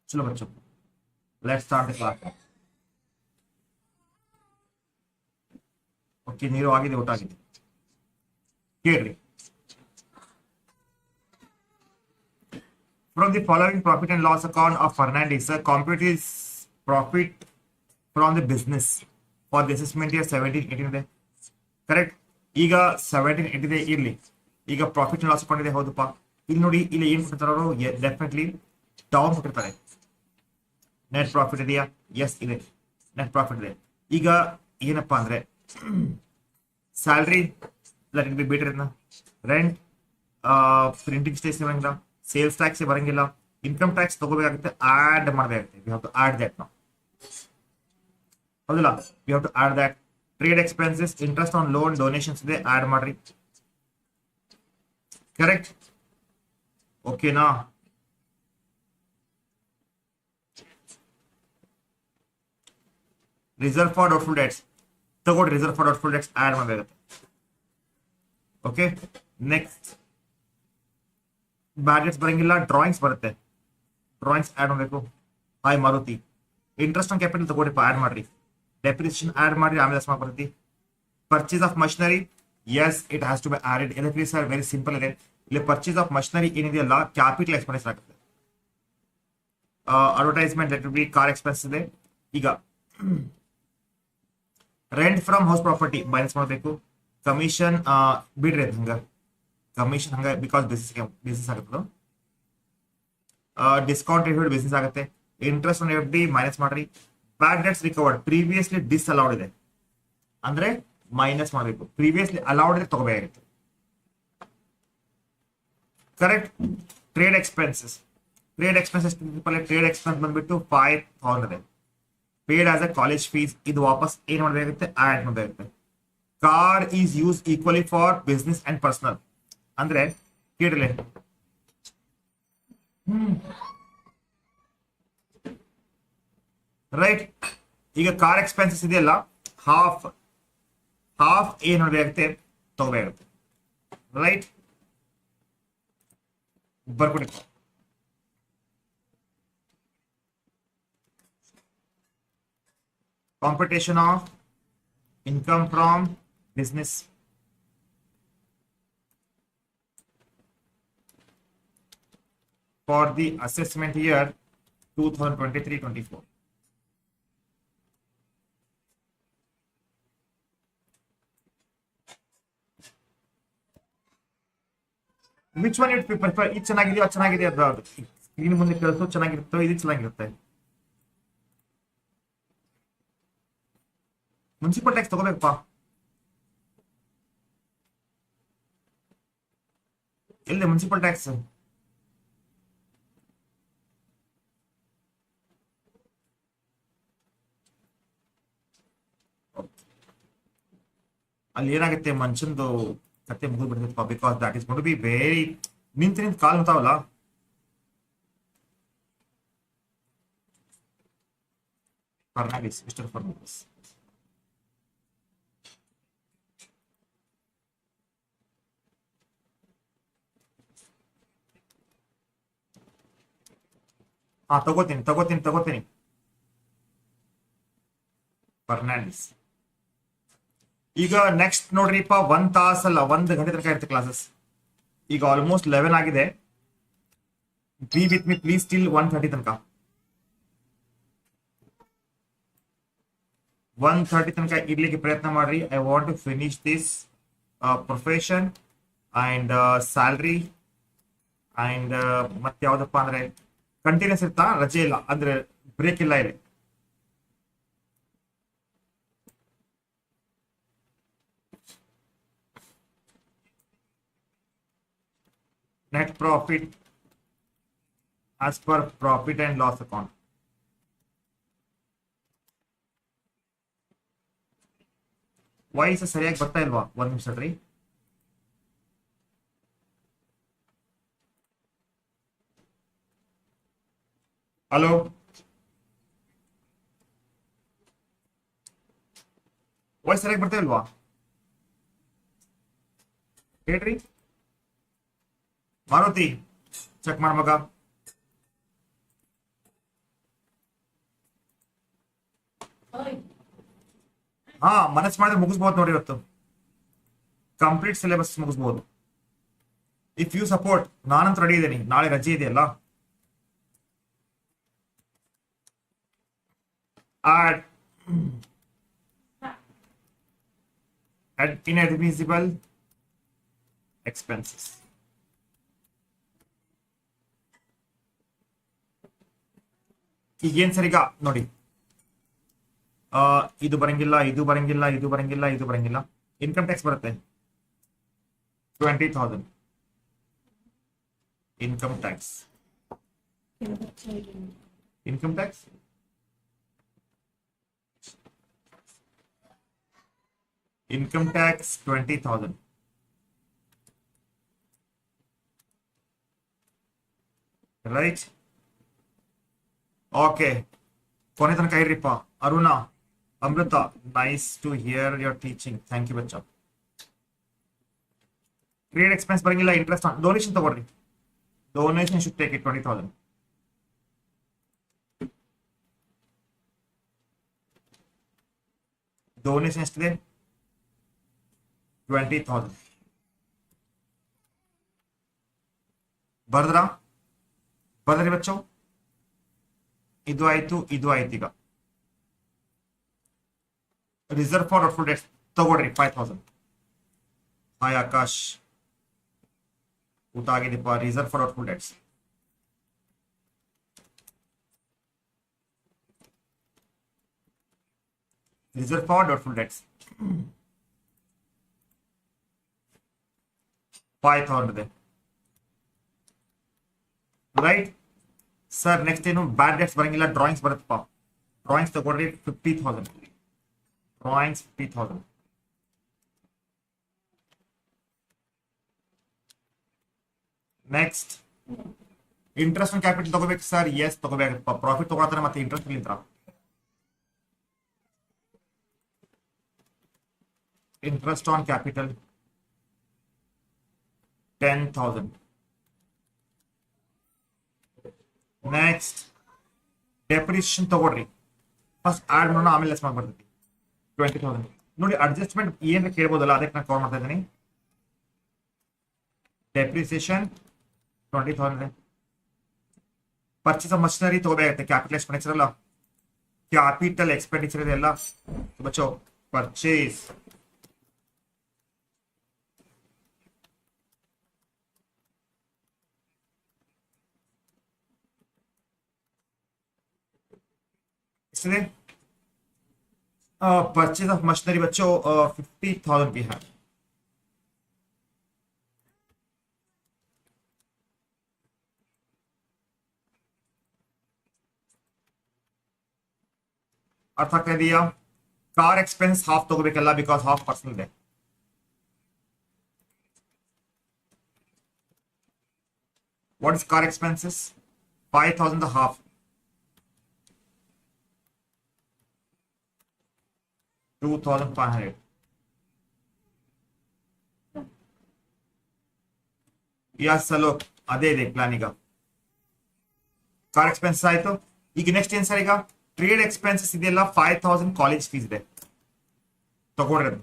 चलो बच्चों, let's start the class. Okay, ನೀರು ಆಗಿದೆ, ಊಟ ಆಗಿದೆ. ಕೇಳಿ. From the following profit and loss account of Fernandez, compute his profit from the business for the assessment year 17-18 ಇದೆ. ಕರೆಕ್ಟ್. ಈಗ 17-18 ಇದೆ ಇರಲಿ. ಈಗ ಪ್ರಾಫಿಟ್ ಅಂಡ್ ಲಾಸ್ ಅಕೌಂಟ್ ಇದೆ, ಹೌದಪ್ಪ. ಇಲ್ಲಿ ನೋಡಿ, ಇಲ್ಲಿ ಏನು ಕೊಟ್ಟಿರ್ತಾರೆ ಅವರು, ಡೆಫಿನೆಟ್ಲಿ ಡೌನ್ ಕೊಟ್ಟಿರ್ತಾರೆ. ನೆಟ್ ಪ್ರಾಫಿಟ್ ಇದೆಯಾ? ಎಸ್ ಇದೆ, ನೆಟ್ ಪ್ರಾಫಿಟ್ ಇದೆ. ಈಗ ಏನಪ್ಪಾ ಅಂದ್ರೆ salary let it be better ಇನ್ನ, ರೆಂಟ್, ಪ್ರಿಂಟಿಂಗ್ ಸ್ಟೇಷನ್ ಬರಂಗಿಲ್ಲ, ಸೇಲ್ಸ್ ಟ್ಯಾಕ್ಸ್ ಬರಂಗಿಲ್ಲ, ಇನ್ಕಮ್ ಟ್ಯಾಕ್ಸ್ ತಗೋಬೇಕಾಗುತ್ತೆ, ಆಡ್ ಮಾಡಬೇಕಾಗುತ್ತೆ. We have to add that ನಾವು, ಹೌದಿಲ್ಲ? We have to add that. Trade expenses, interest on loan, donations ಇದೆ, ಆಡ್ ಮಾಡ್ರಿ. ಕರೆಕ್ಟ್, ಓಕೆನಾ? ರಿಸರ್ವ್ ಫಾರ್ ಡೌಟ್ಫುಲ್ ಡೆಟ್ಸ್ ತಗೊಳ್ರಿ, reserve for doubtful debts add ಮಾಡಬೇಕಾಗುತ್ತೆ. ಓಕೆ, ನೆಕ್ಸ್ಟ್ ಬ್ಯಾಡ್ ಡೆಟ್ಸ್ ಬರಂಗಿಲ್ಲ, drawings ಬರುತ್ತೆ, drawings add ಮಾಡಬೇಕು. Hi Maruti. Interest on capital ತಗೊಳ್ರಿಪ್ಪ, add ಮಾಡ್ರಿ. ಡೆಪ್ರಿಸಿಯೇಷನ್ ಆಡ್ ಮಾಡ್ರಿ, ಆಮೇಲೆ ಸ್ಮಾರ್ಟ್ ಬರುತ್ತೆ. Purchase of machinery, yes it has to be added. ಇದಕ್ಕೆ ಸರ್ ವೆರಿ ಸಿಂಪಲ್ ಇದೆ. ಇಲ್ಲಿ ಪರ್ಚೇಸ್ ಆಫ್ ಮಷಿನರಿ ಏನಿದೆಯಲ್ಲ, ಕ್ಯಾಪಿಟಲ್ ಎಕ್ಸ್ಪೆನ್ಸ್ ಆಗುತ್ತೆ. Advertisement let be car expense ಇದೆ. ಈಗ rent from house property minus ಮಾಡಬೇಕು. ಕಮಿಷನ್ ಬಿಡ್ರಿ, ಅದು ಹಂಗ ಕಮಿಷನ್ ಹಂಗ, ಬಿಕಾಸ್ ಬಿಸ್ನೆಸ್ ಆಗುತ್ತೆ. ಡಿಸ್ಕೌಂಟ್ ರೇಟ್ ಬಿಸ್ನೆಸ್ ಆಗುತ್ತೆ. Interest on F D minus ಮಾಡ್ರಿ. Bad debts recovered previously disallowed ಇದೆ ಅಂದ್ರೆ ಮೈನಸ್ ಮಾಡಬೇಕು. ಪ್ರೀವಿಯಸ್ಲಿ ಅಲೌಡ್ ಇದೆ ತಗೋಬೇಕಾಗಿತ್ತು. Correct. Trade expenses, trade expenses trade expense ಬಂದ್ಬಿಟ್ಟು 5,000 ಇದೆ. Paid as a college fees, ಇದು ವಾಪಸ್ ಏನ್ ಮಾಡಬೇಕಾಗುತ್ತೆ, ಆಡ್ ಮಾಡಬೇಕಾಗುತ್ತೆ. Car is use equally for business and personal ಅಂದ್ರೆ ಕೇಳಲೆ. ರೈಟ್. ಈಗ ಕಾರ್ ಎಕ್ಸ್ಪೆನ್ಸಸ್ ಇದೆಯಲ್ಲ, ಹಾಫ್ ಏನ್ ಮಾಡಬೇಕಾಗುತ್ತೆ, ತಗೋಬೇಕಾಗುತ್ತೆ. ರೈಟ್, ಬರ್ಕೊಡಿ. Computation of income from business for the assessment year 2023-24. Which one you prefer? ಇದು ಚೆನ್ನಾಗಿದೆಯೋ ಅದು ಚೆನ್ನಾಗಿದೆಯೋ ಅದು ಸ್ಕ್ರೀನ್ ಮುಂದೆ ಕೆಲಸ ಚೆನ್ನಾಗಿರುತ್ತೋ ಇದು ಚೆನ್ನಾಗಿರುತ್ತೆ. ಮುನ್ಸಿಪಲ್ ಟ್ಯಾಕ್ಸ್ ತಗೋಬೇಕಪ್ಪ. ಎಲ್ಲಿ ಮುನ್ಸಿಪಲ್ ಟ್ಯಾಕ್ಸ್? ಅಲ್ಲಿ ಏನಾಗುತ್ತೆ, ಮನುಷ್ಯಂದು ಕತೆ ಮುಗಿದು ಬಿಡ್ತೈತಪ್ಪ. Because that is got to be very ನಿಂತು ಕಾಲ್ ಅಂತಾವಲ್ಲ. Fernandes, mister Fernandes. ಹಾ, ತಗೋತೀನಿ. ಫರ್ನಾಂಡಿಸ್. ಈಗ ನೆಕ್ಸ್ಟ್ ನೋಡ್ರಿಪ್ಪ, 1 ತಾಸಲ್ಲ 1 ಗಂಟೆ ತನಕ ಇರುತ್ತೆ ಕ್ಲಾಸಸ್. ಈಗ ಆಲ್ಮೋಸ್ಟ್ 11 ಆಗಿದೆ. Be with me please till 1:30 ತನಕ. 1:30 ತನಕ ಇರ್ಲಿಕ್ಕೆ ಪ್ರಯತ್ನ ಮಾಡ್ರಿ. I want to finish this profession and salary and ಮತ್ತೆ ಯಾವ್ದಪ್ಪ ಅಂದ್ರೆ ಕಂಟಿನ್ಯೂಸ್ ಇರ್ತಾ, ರಜೆ ಇಲ್ಲ ಅಂದ್ರೆ ಬ್ರೇಕ್ ಇಲ್ಲ ಇದೆ. Net profit as per profit and loss account. Voice ಸರಿಯಾಗಿ ಬರ್ತಾ ಇಲ್ವಾ? 1 ನಿಮಿಷ ರೀ. ಹಲೋ, ವಾಯ್ಸ್ ಸರಿಯಾಗಿ ಬರ್ತಾ ಇಲ್ವಾ ಹೇಳ್ರಿ. ಮಾರುತಿ ಚೆಕ್ ಮಾಡ ಮಗ. ಹಾ ಮನಸ್ಸು ಮಾಡಿದ್ರೆ ಮುಗಿಸ್ಬೋದು ನೋಡಿ ಇವತ್ತು, ಕಂಪ್ಲೀಟ್ ಸಿಲೆಬಸ್ ಮುಗಿಸ್ಬೋದು. ಇಫ್ ಯು ಸಪೋರ್ಟ್, ನಾನಂತ ರೆಡಿ ಇದ್ದೀನಿ, ನಾಳೆ ರಜೆ ಇದೆಯಲ್ಲ. Add inadmissible expenses. ಈಗೇನ್ ಸರಿಗ ನೋಡಿ, ಇದು ಬರಂಗಿಲ್ಲ, ಇದು ಬರಂಗಿಲ್ಲ, ಇದು ಬರಂಗಿಲ್ಲ, ಇದು ಬರಂಗಿಲ್ಲ. ಇನ್ಕಮ್ ಟ್ಯಾಕ್ಸ್ ಬರುತ್ತೆ 20,000. Income tax, income tax income tax 20,000. Right? Okay. ಕೊನೆ ತನಕ ಇರ್ರಿಪ್ಪ. Aruna, Amrita, nice to hear your teaching. Thank you ಬಚ್ಚ. ಟ್ರೇಡ್ ಎಕ್ಸ್ಪೆನ್ಸ್ ಬರಂಗಿಲ್ಲ, ಇಂಟ್ರೆಸ್ಟ್ ಡೊನೇಷನ್ ತಗೊಳ್ರಿ. Donation should take it 20,000. Donation ಎಷ್ಟಿದೆ? 20,000. ಬರ್ದ್ರಾ? ಬರ್ದ್ರಿ ಬಚ್ಚೋ? ಇದು ಆಯ್ತು, ಇದು ಆಯ್ತು. ಈಗ ರಿಸರ್ವ್ ಫಾರ್ ಡೌಟ್ಫುಲ್ ಡೆಟ್ಸ್ ತಗೊಳ್ರಿ 5,000. ಹಾಯ್ ಆಕಾಶ್, ಊಟ ಆಗಿದೆಪ್ಪ. Reserve for doubtful debts reserve for doubtful debts 5,000 ಇದೆ. Right sir. ನೆಕ್ಸ್ಟ್ ಏನು? ಬ್ಯಾಡ್ ಡೆಟ್ಸ್ ಬರಂಗಿಲ್ಲ, ಡ್ರಾಯಿಂಗ್ಸ್ ಬರುತ್ತಪ್ಪ. ಡ್ರಾಯಿಂಗ್ಸ್ ತಗೊಳ್ರಿ 50,000. Drawings 50,000. Next interest on capital ತಗೋಬೇಕು ಸರ್. ಎಸ್ ತಗೋಬೇಕಪ್ಪ. ಪ್ರಾಫಿಟ್ ತಗೊಳ್ತಾರೆ ಮತ್ತೆ ಇಂಟ್ರೆಸ್ಟ್ ಇಲ್ಲಿಂದ. Interest on capital 10,000. Next depreciation ತಗೊಳ್ರಿ. ಫಸ್ಟ್ ಆಡ್ ಮಾಡೋಣ, ಆಮೇಲೆ ಲೆಸ್ ಮಾಡ್ಬರ್ತೈತಿ. 20,000 ನೋಡಿ. ಅಡ್ಜಸ್ಟ್ಮೆಂಟ್ ಏನ್ ಕೇಳ್ಬೋದಲ್ಲ, ಅದಕ್ಕೆ ನಾನು ಕಾಲ್ ಮಾಡ್ತಾ ಇದ್ದೀನಿ. ಡೆಪ್ರಿಸಿಯೇಷನ್ 20,000. ಪರ್ಚೇಸ್ ಆಫ್ ಮಷಿನರಿ ತಗೋಬೇಕಾಗುತ್ತೆ. ಕ್ಯಾಪಿಟಲ್ ಎಕ್ಸ್ಪೆಂಡಿಚರ್ ಅಲ್ಲ, ಕ್ಯಾಪಿಟಲ್ ಎಕ್ಸ್ಪೆಂಡಿಚರ್ ಇದೆ ಎಲ್ಲ ಬಚ್ಚೋ. ಪರ್ಚೇಸ್ ಎಷ್ಟಿದೆ? ಪರ್ಚೇಸ್ ಆಫ್ ಮಷಿನರಿ ಬಚ್ಚೋ 50,000 ವಿ ಹ್ಯಾವ್. ಅರ್ಥ ಆಗ್ತಾ ಇದೆಯಾ? ಕಾರ್ ಎಕ್ಸ್ಪೆನ್ಸ್ ಹಾಫ್ ತಗೋಬೇಕಲ್ಲ, ಬಿಕಾಸ್ ಹಾಫ್ ಪರ್ಸನಲ್ ಇದೆ. What is car expenses? 5,000 half. $2,500. Yes allow, ಅದೇ ಇದೆ ಪ್ಲಾನ್. ಈಗ ಕಾರ್ ಎಕ್ಸ್ಪೆನ್ಸ್ ಆಯ್ತು. ಈಗ ನೆಕ್ಸ್ಟ್ ಏನ್ ಸರ್? ಈಗ ಟ್ರೇಡ್ ಎಕ್ಸ್ಪೆನ್ಸಸ್ ಇದೆಯಲ್ಲ, 5,000 ಕಾಲೇಜ್ ಫೀಸ್ ಇದೆ, ತಗೊಳ್ರಿ. ಅದು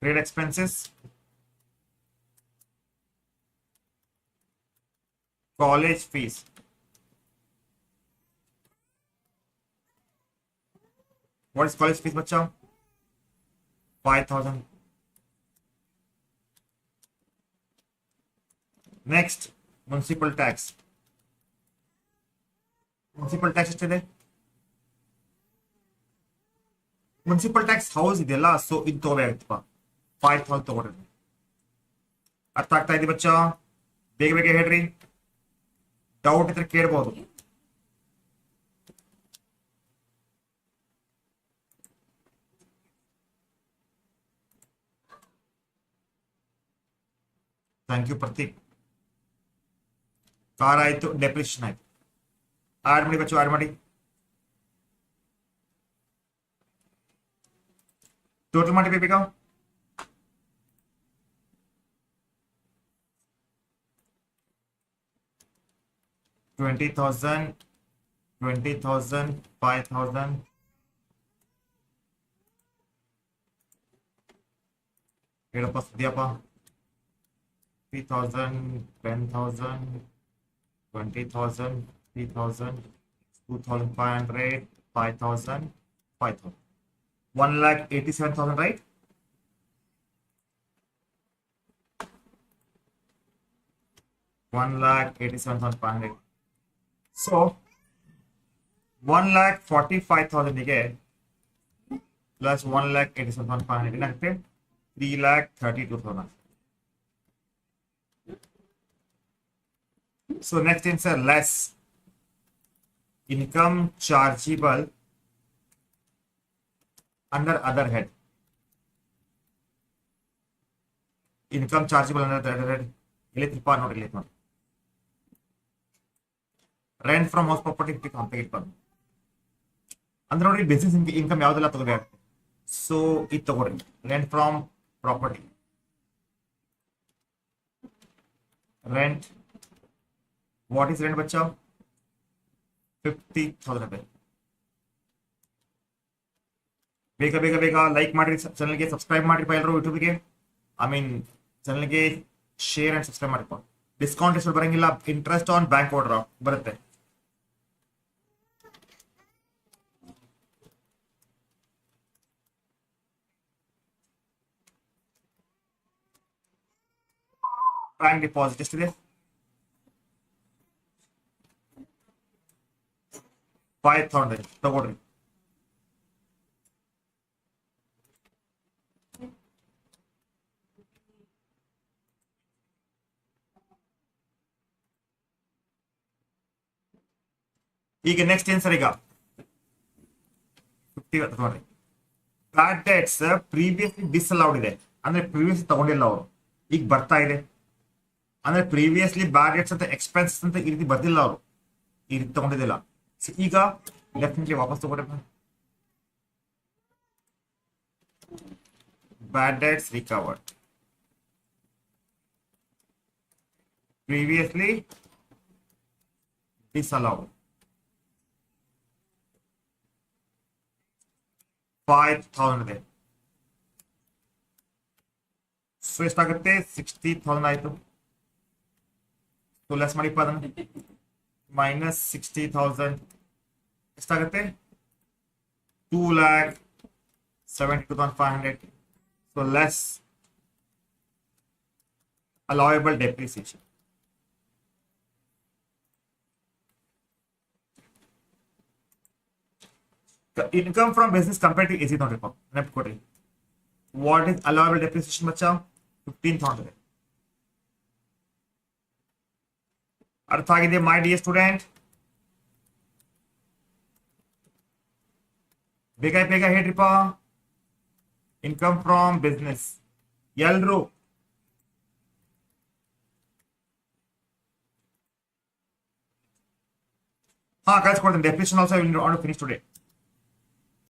trade expenses, college fees. What is college fees, बच्चा? 5,000. Next, municipal tax. Municipal tax ಎಷ್ಟಿದೆ? ಮುನ್ಸಿಪಲ್ ಟ್ಯಾಕ್ಸ್ ಹೌಸ್ ಇದೆಯಲ್ಲ, ಸೊ ಇದು ತಗೋಬೇಕಾಗುತ್ತಪ್ಪ. 5,000 ತಗೊಳ್ರಿ. ಅರ್ಥ ಆಗ್ತಾ ಇದೆ ಬಚ್ಚ? ಬೇಗ ಬೇಗ ಹೇಳ್ರಿ. ಡೌಟ್ ಇದ್ರೆ ಕೇಳ್ಬೋದು. Thank you Prateek. ಕಾರ್ ಆಯ್ತು, ಡೆಪ್ರಿಸಿಯೇಷನ್ ಆಯ್ತು. ಆಡ್ ಮಾಡಿ ಬಚ್ಚು, ಆಡ್ ಮಾಡಿ. ಟೋಟಲ್ ಮಾಡಿ ಬೇಗ. $20,000 20,000, 5,000. ಹೇಳಪ್ಪ ಸುದ್ದಿಯಪ್ಪ. 3,000, 10,000, 20,000, 3,000, 2,500, 5,000, 5,000. 1,87,000, right? $1,87,500. So 1,45,000 ಗೆ plus 1,87,500 ಏನಾಗುತ್ತೆ? 3,32,000. So next answer, less income chargeable under other head. Income chargeable under other head. ಇಲ್ಲಿ ತಿಪ್ಪ ನೋಡಿ. Rent from house property complete ಬಂದು ಅಂದ್ರೆ ನೋಡಿ ಬಿಸ್ನೆಸ್ ಇನ್ಕಮ್ ಯಾವ್ದೆಲ್ಲ ತಗೋಬೇಕು. ಸೊ ಇದು ತಗೋರಿ, rent from property. Rent, what is rent ಬಚ್ಚಾ? 50,000 ರೂಪಾಯಿ. ಬೇಗ ಬೇಗ ಬೇಗ ಲೈಕ್ ಮಾಡಿರಿ, ಚಾನಲ್ಗೆ ಸಬ್ಸ್ಕ್ರೈಬ್ ಮಾಡಿರಿಪ್ಪ ಎಲ್ಲರೂ. ಯೂಟ್ಯೂಬ್ಗೆ ಚಾನಲ್ಗೆ ಶೇರ್ ಅಂಡ್ ಸಬ್ಸ್ಕ್ರೈಬ್ ಮಾಡಿಪ್ಪ. ಡಿಸ್ಕೌಂಟ್ ಎಷ್ಟು ಬರಂಗಿಲ್ಲ, ಇಂಟ್ರೆಸ್ಟ್ ಆನ್ ಬ್ಯಾಂಕ್ ಆರ್ಡರ್ ಬರುತ್ತೆ. ಬ್ಯಾಂಕ್ ಡಿಪಾಸಿಟ್ ಎಷ್ಟಿದೆ? 5,000 ತಗೊಳ್ರಿ. ಈಗ ನೆಕ್ಸ್ಟ್ ಏನ್ ಸರ್, ಈಗ 50 ತಗೊಳ್ರಿ. ಬ್ಯಾಡ್ ಡೆಟ್ಸ್ ಪ್ರೀವಿಯಸ್ಲಿ ಡಿಸ್ಅಲೌಡ್ ಇದೆ ಅಂದ್ರೆ ಪ್ರೀವಿಯಸ್ ತಗೊಂಡಿಲ್ಲ ಅವರು, ಈಗ ಬರ್ತಾ ಇದೆ ಅಂದ್ರೆ ಪ್ರೀವಿಯಸ್ಲಿ ಬ್ಯಾಡ್ ಡೆಟ್ಸ್ ಅಂತ ಎಕ್ಸ್ಪೆನ್ಸಸ್ ಅಂತ ಈ ರೀತಿ ಬರ್ದಿಲ್ಲ ಅವರು, ಈ ರೀತಿ ತಗೊಂಡಿದ್ದಿಲ್ಲ. ಈಗ ಡೆಫಿನೆಟ್ಲಿ ವಾಪಸ್ ತಗೊಂಡ್ರೆ ಬ್ಯಾಡ್ ಡೆಟ್ಸ್ ರಿಕವರ್ಡ್, ಪ್ರೀವಿಯಸ್ಲಿ ಡಿಸ್ಅಲೌಡ್ 5,000 ಇದೆ. ಸೊ ಎಷ್ಟಾಗುತ್ತೆ? 60,000 ಆಯ್ತು. ಸೊ ಲೆಸ್ ಮಾಡಿಪ್ಪ ಅದನ್ನು, ಮೈನಸ್ 60,000 ಎಷ್ಟಾಗುತ್ತೆ? 2,72,500. So less allowable depreciation. The income from business compared to AC ನೋಡ್ರಿಪ್ಪ, ನೆನಪು ಕೊಡ್ರಿ. ವಾಟ್ ಇಸ್ allowable depreciation ಬಚ್ಚಾ? 15,000. ಅರ್ಥ ಆಗಿದೆ ಮೈ ಡಿಯರ್ ಸ್ಟೂಡೆಂಟ್? ಬೇಗ ಬೇಗ ಹೇಳ್ರಿಪ್ಪ. ಇನ್ಕಮ್ ಫ್ರಮ್ ಬಿಸ್ನೆಸ್ ಎಲ್ರು ಕಳ್ಸ್ಕೊಡ್ತೀನಿ. Definition also I will not finish today.